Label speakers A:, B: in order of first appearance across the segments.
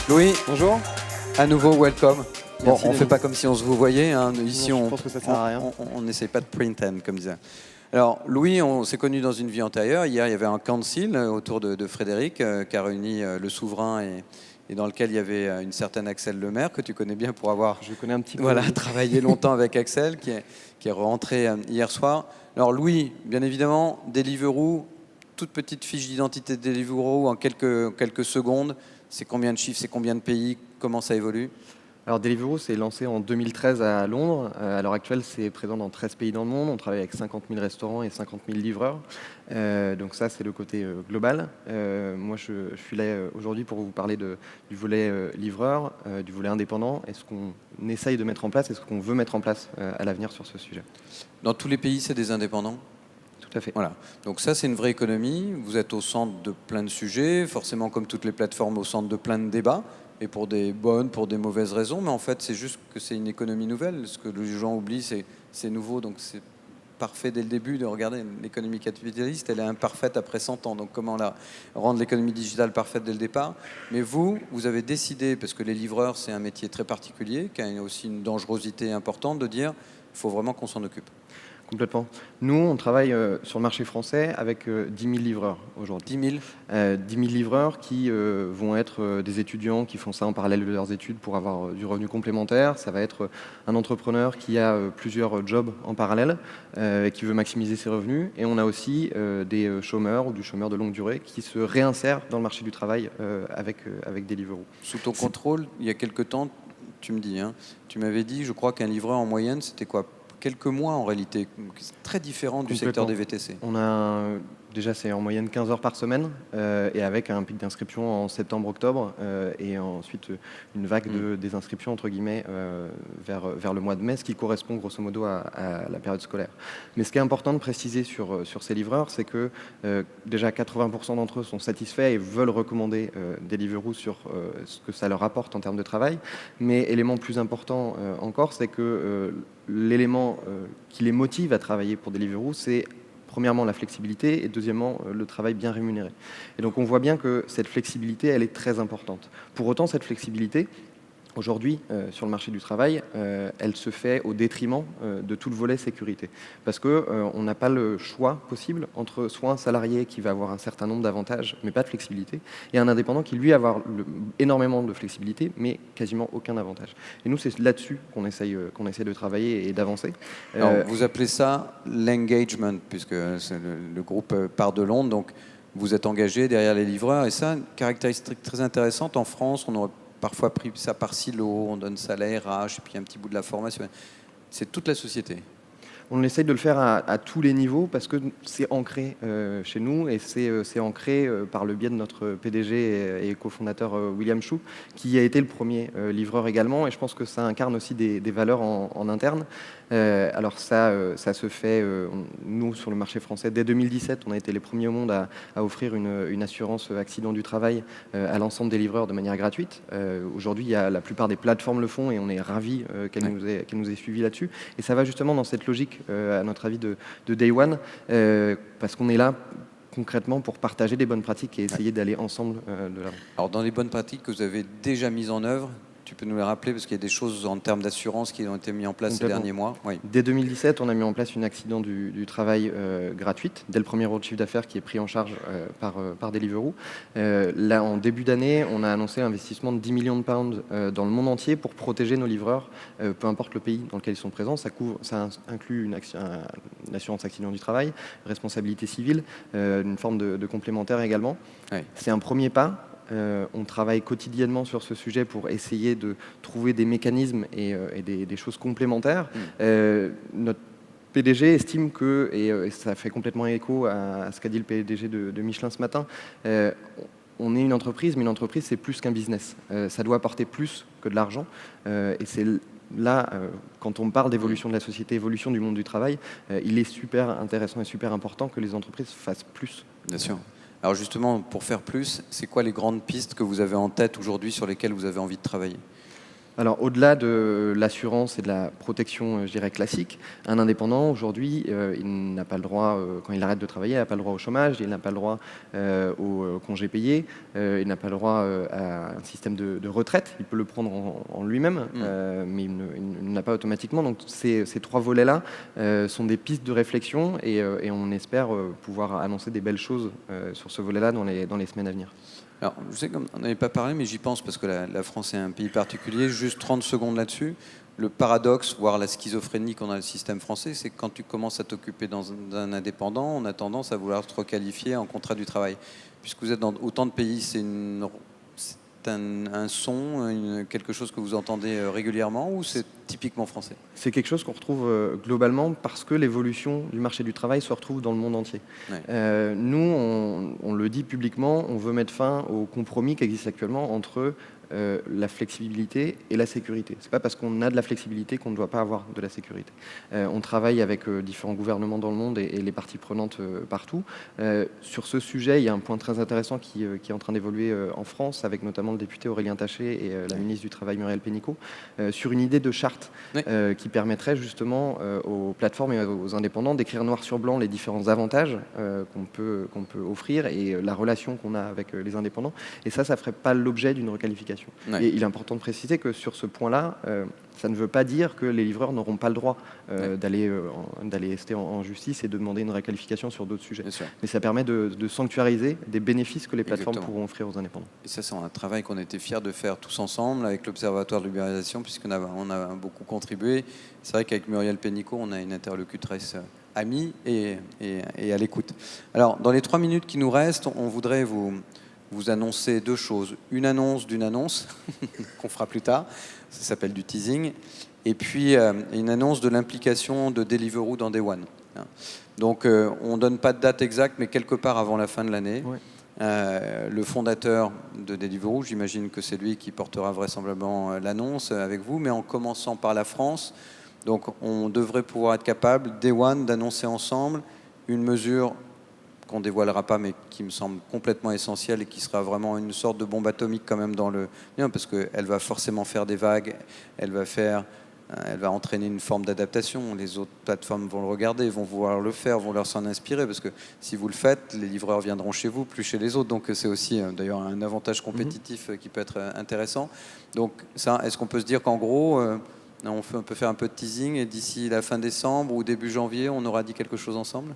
A: Louis,
B: Bonjour.
A: à nouveau, welcome. Bon,
B: Merci,
A: on ne fait
B: Denis.
A: pas comme si on se vous voyait. Hein. Ici,
B: Non, je pense que ça sert à rien.
A: on n'essaye pas de print and, comme disait. Alors, Louis, on s'est connus dans une vie antérieure. Hier, il y avait un council autour de Frédéric qui a réuni le souverain et dans lequel il y avait une certaine Axel Lemaire, que tu connais bien pour avoir
B: Je connais un petit peu.
A: voilà, travaillé longtemps avec Axel, qui est rentré hier soir. Alors, Louis, bien évidemment, Deliveroo, toute petite fiche d'identité de Deliveroo en quelques secondes. C'est combien de chiffres, c'est combien de pays, comment ça évolue?
B: Alors Deliveroo s'est lancé en 2013 à Londres. À l'heure actuelle, c'est présent dans 13 pays dans le monde. On travaille avec 50 000 restaurants et 50 000 livreurs. Donc ça, c'est le côté global. Moi, je suis là aujourd'hui pour vous parler du volet livreur, du volet indépendant, et ce qu'on essaye de mettre en place et ce qu'on veut mettre en place à l'avenir sur ce sujet.
A: Dans tous les pays, c'est des indépendants?
B: Tout à fait.
A: Voilà. Donc ça, c'est une vraie économie. Vous êtes au centre de plein de sujets, forcément comme toutes les plateformes, au centre de plein de débats, et pour des bonnes, pour des mauvaises raisons. Mais en fait, c'est juste que c'est une économie nouvelle. Ce que les gens oublient, c'est nouveau. Donc c'est parfait dès le début de regarder l'économie capitaliste. Elle est imparfaite après 100 ans. Donc comment rendre l'économie digitale parfaite dès le départ? Mais vous avez décidé, parce que les livreurs, c'est un métier très particulier, qui a aussi une dangerosité importante, de dire il faut vraiment qu'on s'en occupe.
B: Complètement. Nous, on travaille sur le marché français avec 10 000 livreurs aujourd'hui.
A: 10 000?
B: 10 000 livreurs qui vont être des étudiants qui font ça en parallèle de leurs études pour avoir du revenu complémentaire. Ça va être un entrepreneur qui a plusieurs jobs en parallèle et qui veut maximiser ses revenus. Et on a aussi des chômeurs ou du chômeur de longue durée qui se réinsèrent dans le marché du travail avec Deliveroo.
A: Sous ton contrôle, il y a quelque temps, tu me dis, hein, tu m'avais dit, je crois qu'un livreur en moyenne, c'était quoi? Quelques mois en réalité, c'est très différent du secteur des VTC.
B: On a déjà c'est en moyenne 15 heures par semaine et avec un pic d'inscription en septembre-octobre et ensuite une vague de désinscriptions entre guillemets vers le mois de mai, ce qui correspond grosso modo à la période scolaire. Mais ce qui est important de préciser sur ces livreurs, c'est que déjà 80% d'entre eux sont satisfaits et veulent recommander Deliveroo sur ce que ça leur apporte en termes de travail. Mais élément plus important encore, c'est que l'élément qui les motive à travailler pour Deliveroo, c'est premièrement la flexibilité et deuxièmement le travail bien rémunéré. Et donc on voit bien que cette flexibilité, elle est très importante. Pour autant, cette flexibilité, aujourd'hui, sur le marché du travail, elle se fait au détriment de tout le volet sécurité. Parce qu'on n'a pas le choix possible entre soit un salarié qui va avoir un certain nombre d'avantages, mais pas de flexibilité, et un indépendant qui, lui, va avoir énormément de flexibilité, mais quasiment aucun avantage. Et nous, c'est là-dessus qu'on essaye de travailler et d'avancer.
A: Alors, vous appelez ça l'engagement, puisque le groupe part de Londres, donc vous êtes engagé derrière les livreurs, et ça, une caractéristique très intéressante, en France, on aurait parfois pris ça par silo, on donne ça à la RH, et puis un petit bout de la formation. C'est toute la société.
B: On essaye de le faire à tous les niveaux parce que c'est ancré chez nous et c'est ancré par le biais de notre PDG et cofondateur William Chou, qui a été le premier livreur également. Et je pense que ça incarne aussi des valeurs en interne. Alors ça se fait, nous, sur le marché français, dès 2017, on a été les premiers au monde à offrir une assurance accident du travail à l'ensemble des livreurs de manière gratuite. Aujourd'hui, la plupart des plateformes le font et on est ravis qu'elle nous ait suivis là-dessus. Et ça va justement dans cette logique, à notre avis, de Day One, parce qu'on est là concrètement pour partager des bonnes pratiques et essayer d'aller ensemble de l'avant.
A: Alors dans les bonnes pratiques que vous avez déjà mises en œuvre, tu peux nous les rappeler parce qu'il y a des choses en termes d'assurance qui ont été mises en place ces derniers mois. Oui.
B: Dès 2017, on a mis en place une accident du travail gratuite, dès le premier euro de chiffre d'affaires qui est pris en charge par Deliveroo. Là, en début d'année, on a annoncé l'investissement de 10 millions de pounds dans le monde entier pour protéger nos livreurs, peu importe le pays dans lequel ils sont présents. Ça inclut une assurance accident du travail, responsabilité civile, une forme de complémentaire également. Oui. C'est un premier pas. On travaille quotidiennement sur ce sujet pour essayer de trouver des mécanismes et des choses complémentaires. Notre PDG estime que, et ça fait complètement écho à ce qu'a dit le PDG de Michelin ce matin, on est une entreprise, mais une entreprise, c'est plus qu'un business. Ça doit apporter plus que de l'argent. Et c'est là, quand on parle d'évolution de la société, évolution du monde du travail, il est super intéressant et super important que les entreprises fassent plus.
A: Bien sûr. Alors justement, pour faire plus, c'est quoi les grandes pistes que vous avez en tête aujourd'hui sur lesquelles vous avez envie de travailler?
B: Alors, au-delà de l'assurance et de la protection, je dirais, classique, un indépendant, aujourd'hui, il n'a pas le droit, quand il arrête de travailler, il n'a pas le droit au chômage, il n'a pas le droit au congé payé, il n'a pas le droit à un système de retraite. Il peut le prendre en lui-même, mais il ne l'a pas automatiquement. Donc, ces trois volets-là sont des pistes de réflexion et on espère pouvoir annoncer des belles choses sur ce volet-là dans les semaines à venir.
A: Alors, je sais qu'on n'avait pas parlé, mais j'y pense parce que la France est un pays particulier. Juste 30 secondes là-dessus. Le paradoxe, voire la schizophrénie qu'on a dans le système français, c'est que quand tu commences à t'occuper d'un indépendant, on a tendance à vouloir te requalifier en contrat du travail. Puisque vous êtes dans autant de pays, c'est un son, quelque chose que vous entendez régulièrement, ou c'est typiquement français?
B: C'est quelque chose qu'on retrouve globalement parce que l'évolution du marché du travail se retrouve dans le monde entier. Ouais. Nous, on le dit publiquement, on veut mettre fin au compromis qui existe actuellement entre la flexibilité et la sécurité. C'est pas parce qu'on a de la flexibilité qu'on ne doit pas avoir de la sécurité. On travaille avec différents gouvernements dans le monde et les parties prenantes partout. Sur ce sujet, il y a un point très intéressant qui est en train d'évoluer en France, avec notamment le député Aurélien Taché et la ministre du Travail Muriel Pénicaud, sur une idée de charte qui permettrait justement aux plateformes et aux indépendants d'écrire noir sur blanc les différents avantages qu'on peut offrir et la relation qu'on a avec les indépendants. Et ça ferait pas l'objet d'une requalification. Ouais. Et il est important de préciser que sur ce point-là, ça ne veut pas dire que les livreurs n'auront pas le droit d'aller rester en justice et de demander une requalification sur d'autres sujets. Mais ça permet de sanctuariser des bénéfices que les plateformes pourront offrir aux indépendants.
A: Et ça, c'est un travail qu'on a été fiers de faire tous ensemble avec l'Observatoire de l'ubérisation, puisqu'on a beaucoup contribué. C'est vrai qu'avec Muriel Pénicaud, on a une interlocutrice amie et à l'écoute. Alors, dans les 3 minutes qui nous restent, on voudrait vous annoncer 2 choses. Une annonce d'une annonce qu'on fera plus tard, ça s'appelle du teasing, et puis une annonce de l'implication de Deliveroo dans Day One. Donc on ne donne pas de date exacte, mais quelque part avant la fin de l'année. Ouais. Le fondateur de Deliveroo, j'imagine que c'est lui qui portera vraisemblablement l'annonce avec vous, mais en commençant par la France. Donc on devrait pouvoir être capable, Day One, d'annoncer ensemble une mesure qu'on ne dévoilera pas, mais qui me semble complètement essentielle et qui sera vraiment une sorte de bombe atomique quand même dans le... Parce qu'elle va forcément faire des vagues, elle va entraîner une forme d'adaptation. Les autres plateformes vont le regarder, vont vouloir le faire, vont leur s'en inspirer, parce que si vous le faites, les livreurs viendront chez vous, plus chez les autres. Donc c'est aussi d'ailleurs un avantage compétitif qui peut être intéressant. Donc ça, est-ce qu'on peut se dire qu'en gros... on peut faire un peu de teasing et d'ici la fin décembre ou début janvier, on aura dit quelque chose ensemble?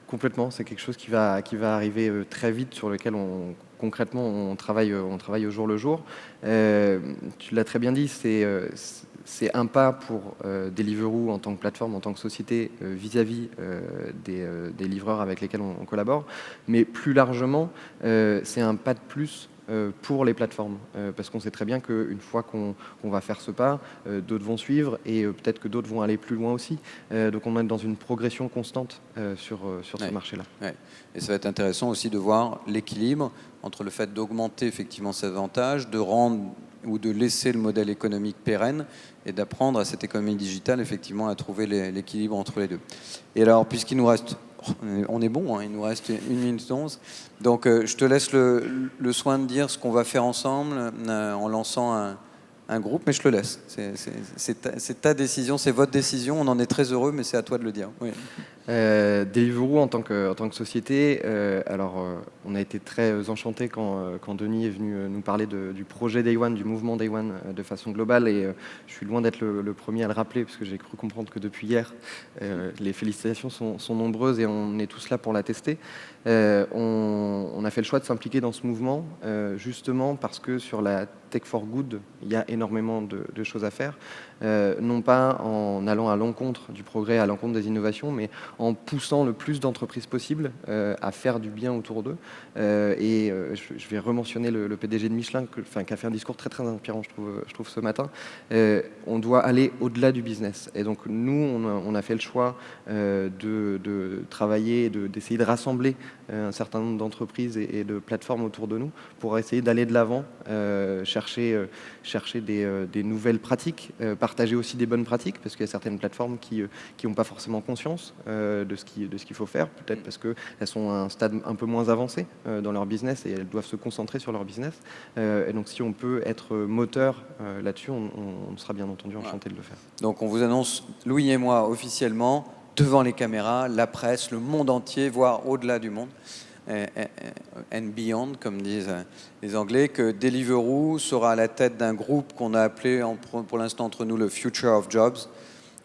B: Complètement, c'est quelque chose qui va arriver très vite, sur lequel concrètement on travaille au jour le jour. Tu l'as très bien dit, c'est un pas pour Deliveroo en tant que plateforme, en tant que société vis-à-vis des livreurs avec lesquels on collabore, mais plus largement, c'est un pas de plus pour les plateformes, parce qu'on sait très bien qu'une fois qu'on va faire ce pas, d'autres vont suivre et peut-être que d'autres vont aller plus loin aussi. Donc on est dans une progression constante sur ce marché-là.
A: Ouais. Et ça va être intéressant aussi de voir l'équilibre entre le fait d'augmenter effectivement ces avantages, de rendre ou de laisser le modèle économique pérenne et d'apprendre à cette économie digitale effectivement à trouver l'équilibre entre les deux. Et alors, puisqu'il nous reste... On est bon, hein, il nous reste 1 minute 11. Donc je te laisse le soin de dire ce qu'on va faire ensemble en lançant un groupe, mais je te le laisse. C'est ta décision, c'est votre décision. On en est très heureux, mais c'est à toi de le dire. Oui.
B: Deliveroo en tant que société, on a été très enchantés quand Denis est venu nous parler du projet Day One, du mouvement Day One de façon globale, et je suis loin d'être le premier à le rappeler, parce que j'ai cru comprendre que depuis hier, les félicitations sont nombreuses et on est tous là pour l'attester. On a fait le choix de s'impliquer dans ce mouvement justement parce que sur la Tech for Good, il y a énormément de choses à faire, non pas en allant à l'encontre du progrès, à l'encontre des innovations, mais en poussant le plus d'entreprises possible à faire du bien autour d'eux. Je vais rementionner le PDG de Michelin qui a fait un discours très très inspirant, je trouve ce matin. On doit aller au-delà du business. Et donc nous, on a fait le choix de travailler, d'essayer de rassembler un certain nombre d'entreprises et de plateformes autour de nous pour essayer d'aller de l'avant, chercher des nouvelles pratiques, partager aussi des bonnes pratiques, parce qu'il y a certaines plateformes qui n'ont pas forcément conscience de ce qu'il faut faire, peut-être parce qu'elles sont à un stade un peu moins avancé dans leur business et elles doivent se concentrer sur leur business. Et donc si on peut être moteur là-dessus, on sera bien entendu enchanté de le faire.
A: Donc on vous annonce, Louis et moi, officiellement, devant les caméras, la presse, le monde entier, voire au-delà du monde, and beyond, comme disent les Anglais, que Deliveroo sera à la tête d'un groupe qu'on a appelé pour l'instant entre nous le Future of Jobs.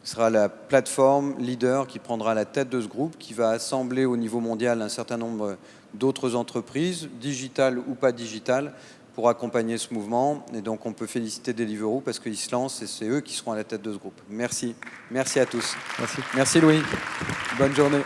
A: Ce sera la plateforme leader qui prendra la tête de ce groupe, qui va assembler au niveau mondial un certain nombre d'autres entreprises, digitales ou pas digitales, pour accompagner ce mouvement. Et donc on peut féliciter Deliveroo parce qu'ils se lancent et c'est eux qui seront à la tête de ce groupe. Merci. Merci à tous.
B: Merci.
A: Merci Louis. Bonne journée.